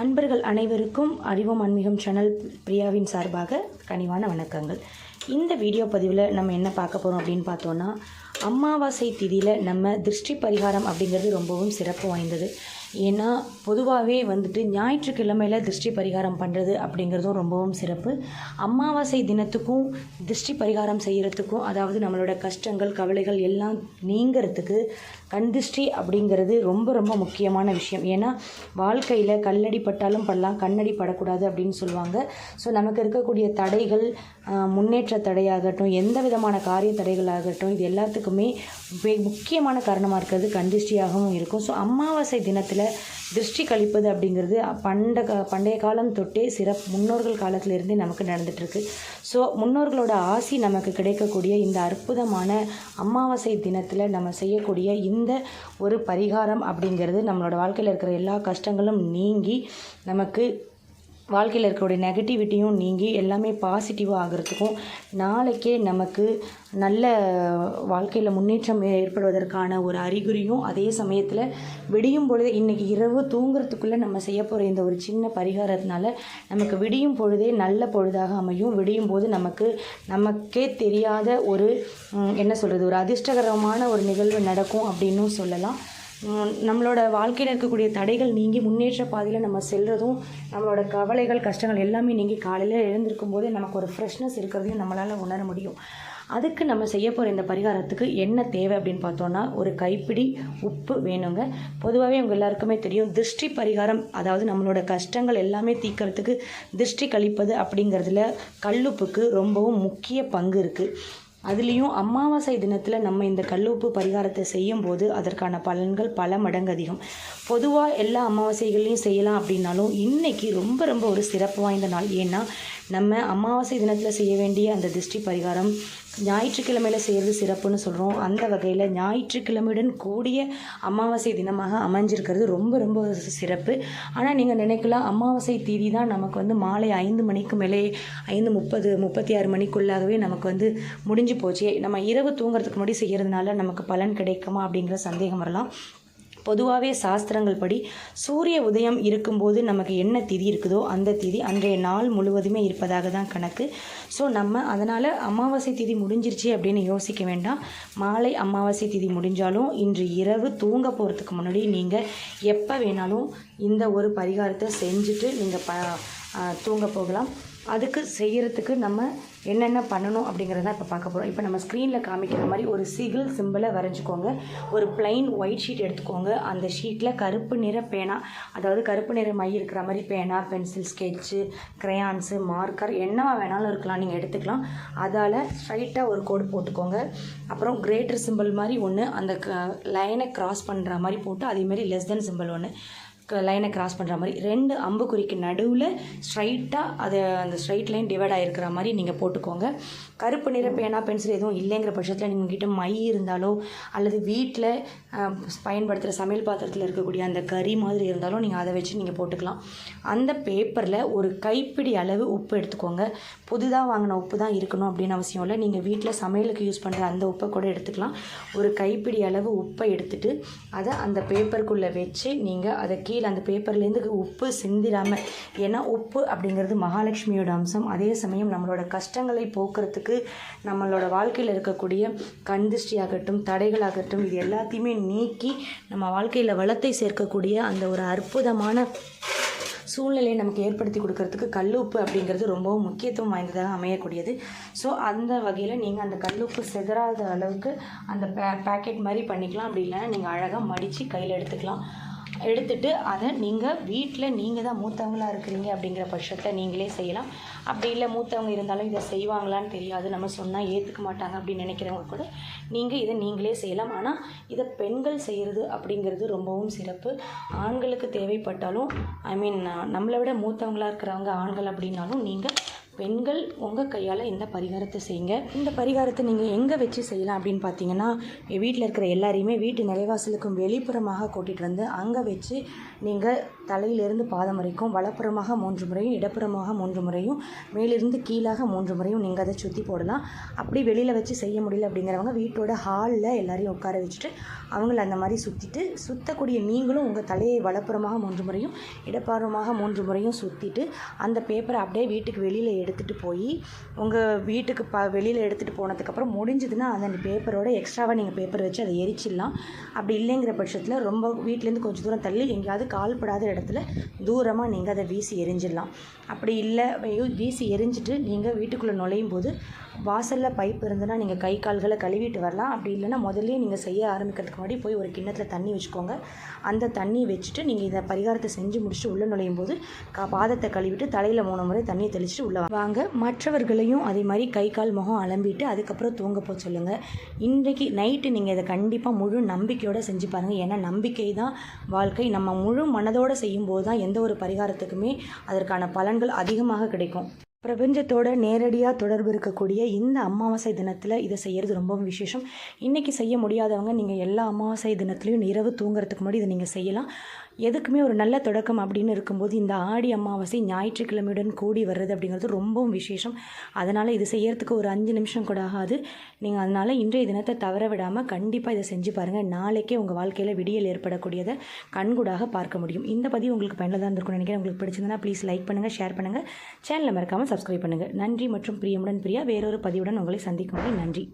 அன்பர்கள் அனைவருக்கும் அறிவோம் ஆன்மீகம் சேனல் பிரியாவின் சார்பாக கனிவான வணக்கங்கள். இந்த வீடியோ பதிவில் நம்ம என்ன பார்க்க போகிறோம் அப்படின்னு பார்த்தோன்னா, அமாவாசை திதியில் நம்ம திருஷ்டி பரிகாரம் அப்படிங்கிறது ரொம்பவும் சிறப்பு வாய்ந்தது. ஏன்னா பொதுவாகவே ஞாயிற்றுக்கிழமையில் திருஷ்டி பரிகாரம் பண்ணுறது அப்படிங்கிறதும் ரொம்பவும் சிறப்பு. அமாவாசை தினத்துக்கும் திருஷ்டி பரிகாரம் செய்கிறதுக்கும், அதாவது நம்மளோட கஷ்டங்கள் கவலைகள் எல்லாம் நீங்கிறதுக்கு கண் திருஷ்டி அப்படிங்கிறது ரொம்ப ரொம்ப முக்கியமான விஷயம். ஏன்னா வாழ்க்கையில் கல்லடி பட்டாலும் படலாம், கண்ணடி படக்கூடாது அப்படின்னு சொல்லுவாங்க. ஸோ நமக்கு இருக்கக்கூடிய தடைகள், முன்னேற்ற தடையாகட்டும், எந்த விதமான காரிய தடைகளாகட்டும், இது எல்லாத்துக்குமே முக்கியமான காரணமாக இருக்கிறது கண் திருஷ்டியாகவும் இருக்கும். ஸோ அமாவாசை தினத்தில் திருஷ்டி கழிப்பது அப்படிங்கிறது பண்டைய காலம் தொட்டே முன்னோர்கள் காலத்திலிருந்தே நமக்கு நடந்துகிட்ருக்கு. ஸோ முன்னோர்களோட ஆசி நமக்கு கிடைக்கக்கூடிய இந்த அற்புதமான அமாவாசை தினத்தில் நம்ம செய்யக்கூடிய இந்த ஒரு பரிகாரம் அப்படிங்கிறது நம்மளோட வாழ்க்கையில் இருக்கிற எல்லா கஷ்டங்களும் நீங்கி, நமக்கு வாழ்க்கையில் இருக்கக்கூடிய நெகட்டிவிட்டியும் நீங்கி எல்லாமே பாசிட்டிவாக ஆகிறதுக்கும், நாளைக்கே நமக்கு நல்ல வாழ்க்கையில் முன்னேற்றம் ஏற்படுவதற்கான ஒரு அறிகுறியும், அதே சமயத்தில் விடியும் பொழுது இன்றைக்கி இரவு தூங்குறதுக்குள்ளே நம்ம செய்ய போகிற இந்த ஒரு சின்ன பரிகாரத்தினால நமக்கு விடியும் பொழுதே நல்ல பொழுதாக அமையும். விடியும் போது நமக்கே தெரியாத ஒரு ஒரு அதிர்ஷ்டகரமான ஒரு நிகழ்வு நடக்கும் அப்படின்னும் சொல்லலாம். நம்மளோட வாழ்க்கையில் இருக்கக்கூடிய தடைகள் நீங்கி முன்னேற்ற பாதையில் நம்ம செல்கிறதும், நம்மளோட கவலைகள் கஷ்டங்கள் எல்லாமே நீங்கி காலையில் எழுந்திருக்கும் போது நமக்கு ஒரு ஃப்ரெஷ்னஸ் இருக்கிறதையும் நம்மளால் உணர முடியும். அதுக்கு நம்ம செய்ய போகிற இந்த பரிகாரத்துக்கு என்ன தேவை அப்படின்னு பார்த்தோன்னா, ஒரு கைப்பிடி உப்பு வேணுங்க. பொதுவாகவே அவங்க எல்லாருக்குமே தெரியும், திருஷ்டி பரிகாரம், அதாவது நம்மளோட கஷ்டங்கள் எல்லாமே தீர்க்கறதுக்கு திருஷ்டி கழிப்பது அப்படிங்கிறதுல கல்லுப்புக்கு ரொம்பவும் முக்கிய பங்கு இருக்குது. அதுலேயும் அமாவாசை தினத்தில் நம்ம இந்த கல்லுப்பு பரிகாரத்தை செய்யும்போது அதற்கான பலன்கள் பல மடங்கு அதிகம். பொதுவாக எல்லா அமாவாசைகளையும் செய்யலாம் அப்படின்னாலும் இன்றைக்கி ரொம்ப ரொம்ப ஒரு சிறப்பு வாய்ந்த நாள். ஏன்னா நம்ம அமாவாசை தினத்தில் செய்ய வேண்டிய அந்த திருஷ்டி பரிகாரம் ஞாயிற்றுக்கிழமையில் செய்கிறது சிறப்புன்னு சொல்கிறோம். அந்த வகையில் ஞாயிற்றுக்கிழமையுடன் கூடிய அமாவாசை தினமாக அமைஞ்சிருக்கிறது ரொம்ப ரொம்ப சிறப்பு. ஆனால் நீங்கள் நினைக்கலாம், அமாவாசை தேதி தான் நமக்கு மாலை 5 மணிக்கு மேலே 5:30 36 மணிக்குள்ளாகவே நமக்கு முடிஞ்சு போச்சு, நம்ம இரவு தூங்குறதுக்கு முன்னாடி செய்கிறதுனால நமக்கு பலன் கிடைக்குமா அப்படிங்கிற சந்தேகம் வரலாம். பொதுவாகவே சாஸ்திரங்கள் படி சூரிய உதயம் இருக்கும்போது நமக்கு என்ன திதி இருக்குதோ அந்த திதி அன்றைய நாள் முழுவதுமே இருப்பதாக தான் கணக்கு. ஸோ நம்ம அதனால் அமாவாசை திதி முடிஞ்சிருச்சு அப்படின்னு யோசிக்க வேண்டாம். மாலை அமாவாசை திதி முடிஞ்சாலும் இன்று இரவு தூங்க போகிறதுக்கு முன்னாடி நீங்கள் எப்போ வேணாலும் இந்த ஒரு பரிகாரத்தை செஞ்சுட்டு நீங்கள் தூங்க போகலாம். அதுக்கு செய்கிறதுக்கு நம்ம என்னென்ன பண்ணணும் அப்படிங்கிறத இப்போ பார்க்க போகிறோம். இப்போ நம்ம ஸ்க்ரீனில் காமிக்கிற மாதிரி ஒரு சிகில் சிம்பிளை வரைஞ்சிக்கோங்க. ஒரு பிளைன் ஒயிட் ஷீட் எடுத்துக்கோங்க. அந்த ஷீட்டில் கருப்பு நிற பேனா, அதாவது கருப்பு நிற மை இருக்கிற மாதிரி பேனா, பென்சில், ஸ்கெட்சு, க்ரையான்ஸு, மார்க்கர் என்னவா வேணாலும் இருக்கலாம், நீங்கள் எடுத்துக்கலாம். அதால் ஸ்ட்ரைட்டாக ஒரு கோடு போட்டுக்கோங்க. அப்புறம் கிரேட்டர் சிம்பிள் மாதிரி ஒன்று, அந்த லைனை கிராஸ் பண்ணுற மாதிரி போட்டு, அதேமாரி லெஸ் தென் சிம்பிள் ஒன்று லைனை கிராஸ் பண்ணுற மாதிரி 2 அம்புக்குறிக்கு நடுவில் ஸ்ட்ரைட்டாக அந்த ஸ்ட்ரைட் லைன் டிவைட் ஆகிருக்கிற மாதிரி நீங்கள் போட்டுக்கோங்க. கருப்பு நிற பேனா பென்சில் எதுவும் இல்லைங்கிற பட்சத்தில் நீங்கள்கிட்ட மை இருந்தாலோ, அல்லது வீட்டில் பயன்படுத்துகிற சமையல் பாத்திரத்தில் இருக்கக்கூடிய அந்த கறி மாதிரி இருந்தாலும் நீங்கள் அதை வச்சு நீங்கள் போட்டுக்கலாம். அந்த பேப்பரில் ஒரு கைப்பிடி அளவு உப்பு எடுத்துக்கோங்க. புதுதாக வாங்கின உப்பு தான் இருக்கணும் அப்படின்னு அவசியம் இல்லை. நீங்கள் வீட்டில் சமையலுக்கு யூஸ் பண்ணுற அந்த உப்பை கூட எடுத்துக்கலாம். ஒரு கைப்பிடி அளவு உப்பை எடுத்துகிட்டு அதை அந்த பேப்பருக்குள்ளே வச்சு நீங்கள் அதை கீழே அந்த பேப்பர்லேருந்து உப்பு சிந்திடாமல், ஏன்னா உப்பு அப்படிங்கிறது மகாலட்சுமியோட அம்சம். அதே சமயம் நம்மளோட கஷ்டங்களை போக்குறதுக்கு, நம்மளோட வாழ்க்கையில் இருக்கக்கூடிய கண் திருஷ்டியாகட்டும், தடைகளாகட்டும், இது எல்லாத்தையுமே நீக்கி நம்ம வாழ்க்கையில் வளத்தை சேர்க்கக்கூடிய அந்த ஒரு அற்புதமான சூழ்நிலையை நமக்கு ஏற்படுத்தி கொடுக்கறதுக்கு கல்லுப்பு அப்படிங்கிறது ரொம்பவும் முக்கியத்துவம் வாய்ந்ததாக அமையக்கூடியது. ஸோ அந்த வகையில் நீங்கள் அந்த கல்லுப்பு சிதறாத அளவுக்கு அந்த பேக்கெட் மாதிரி பண்ணிக்கலாம். அப்படி இல்லைன்னா நீங்கள் அழகாக மடித்து கையில் எடுத்துக்கலாம். எடுத்துகிட்டு அதை நீங்கள் வீட்டில் நீங்கள் தான் மூத்தவங்களாக இருக்கிறீங்க அப்படிங்கிற பட்சத்தில் நீங்களே செய்யலாம். அப்படி இல்லை மூத்தவங்க இருந்தாலும் இதை செய்வாங்களான்னு தெரியாது, நம்ம சொன்னால் ஏற்றுக்க மாட்டாங்க அப்படின்னு நினைக்கிறவங்க கூட இதை நீங்களே செய்யலாம். ஆனால் இதை பெண்கள் செய்கிறது அப்படிங்கிறது ரொம்பவும் சிறப்பு. ஆண்களுக்கு தேவைப்பட்டாலும், நம்மளை விட மூத்தவங்களாக இருக்கிறவங்க ஆண்கள் அப்படின்னாலும் நீங்கள் பெண்கள் உங்கள் கையால் இந்த பரிகாரத்தை செய்யுங்க. இந்த பரிகாரத்தை நீங்கள் எங்கே வச்சு செய்யலாம் அப்படின்னு பார்த்தீங்கன்னா, வீட்டில் இருக்கிற எல்லாரையுமே வீட்டு நிலைவாசலுக்கும் வெளிப்புறமாக கூட்டிகிட்டு வந்து அங்கே வச்சு நீங்கள் தலையிலிருந்து பாதம் வரைக்கும் வலப்புறமாக 3 முறையும் இடப்புறமாக 3 முறையும் மேலிருந்து கீழாக 3 முறையும் நீங்கள் அதை சுற்றி போடலாம். அப்படி வெளியில் வச்சு செய்ய முடியல அப்படிங்கிறவங்க வீட்டோட ஹாலில் எல்லாரையும் உட்கார வச்சுட்டு அவங்கள அந்த மாதிரி சுற்றக்கூடிய நீங்களும் உங்கள் தலையை வலப்புறமாக 3 முறையும் இடப்புறமாக 3 முறையும் சுற்றிட்டு அந்த பேப்பரை அப்படியே வீட்டுக்கு வெளியில் எடுத்துகிட்டு போய் உங்கள் வீட்டுக்கு வெளியில் எடுத்துகிட்டு போனதுக்கப்புறம் முடிஞ்சதுன்னா அந்த பேப்பரோட எக்ஸ்ட்ராவாக நீங்கள் பேப்பர் வச்சு அதை எரிச்சிடலாம். அப்படி இல்லைங்கிற பட்சத்தில் ரொம்ப வீட்டிலேருந்து கொஞ்சம் தூரம் தள்ளி எங்கேயாவது கால்படாத இடத்துல தூரமாக நீங்கள் அதை வீசி எரிஞ்சிடலாம். அப்படி இல்லை வீசி எரிஞ்சிட்டு நீங்கள் வீட்டுக்குள்ளே நுழையும் போது வாசலில் பைப் இருந்ததுன்னா நீங்கள் கை கால்களை கழுவிட்டு வரலாம். அப்படி இல்லைன்னா முதல்ல நீங்கள் செய்ய ஆரம்பிக்கிறதுக்கு முன்னாடி போய் ஒரு கிண்ணத்தில் தண்ணி வச்சுக்கோங்க. அந்த தண்ணி வச்சுட்டு நீங்கள் இந்த பரிகாரத்தை செஞ்சு முடிச்சுட்டு உள்ளே நுழையும் போது பாதத்தை கழுவிட்டு தலையில் 3 முறை தண்ணியை தெளிச்சுட்டு உள்ளே வாங்க. மற்றவர்களையும் அதே மாதிரி கை கால் முகம் அலம்பிட்டு அதுக்கப்புறம் தூங்க போக சொல்லுங்கள். இன்றைக்கு நைட்டு நீங்கள் இதை கண்டிப்பாக முழு நம்பிக்கையோடு செஞ்சு பாருங்கள். ஏன்னா நம்பிக்கை தான் வாழ்க்கை. நம்ம முழு மனதோடு செய்யும்போது தான் எந்த ஒரு பரிகாரத்துக்குமே அதற்கான பலன்கள் அதிகமாக கிடைக்கும். பிரபஞ்சத்தோட நேரடியாக தொடர்பு இருக்கக்கூடிய இந்த அமாவாசை தினத்தில் இதை செய்கிறது ரொம்பவும் விசேஷம். இன்றைக்கி செய்ய முடியாதவங்க நீங்கள் எல்லா அமாவாசை தினத்துலையும் இரவு தூங்குறதுக்கு முன்னாடி இதை நீங்கள் செய்யலாம். எதுக்குமே ஒரு நல்ல தொடக்கம் அப்படின்னு இருக்கும்போது இந்த ஆடி அமாவாசை ஞாயிற்றுக்கிழமையுடன் கூடி வர்றது அப்படிங்கிறது ரொம்பவும் விசேஷம். அதனால் இது செய்யறதுக்கு ஒரு 5 நிமிஷம் கூட ஆகாது. நீங்கள் அதனால் இன்றைய தினத்தை தவற விடாமல் கண்டிப்பாக இதை செஞ்சு பாருங்கள். நாளைக்கே உங்கள் வாழ்க்கையில் விடியல் ஏற்படக்கூடியதை கண்கூடாக பார்க்க முடியும். இந்த பதிவு உங்களுக்கு பயனுள்ளதாக இருந்திருக்கும்னு நினைக்கிறேன். உங்களுக்கு பிடிச்சிருந்தா ப்ளீஸ் லைக் பண்ணுங்கள், ஷேர் பண்ணுங்கள், சேனலை மறக்காமல் சப்ஸ்கிரைப் பண்ணுங்கள். நன்றி மற்றும் பிரியமுடன் பிரியா. வேறொரு பதிவுடன் உங்களை சந்திக்கும் வரை நன்றி.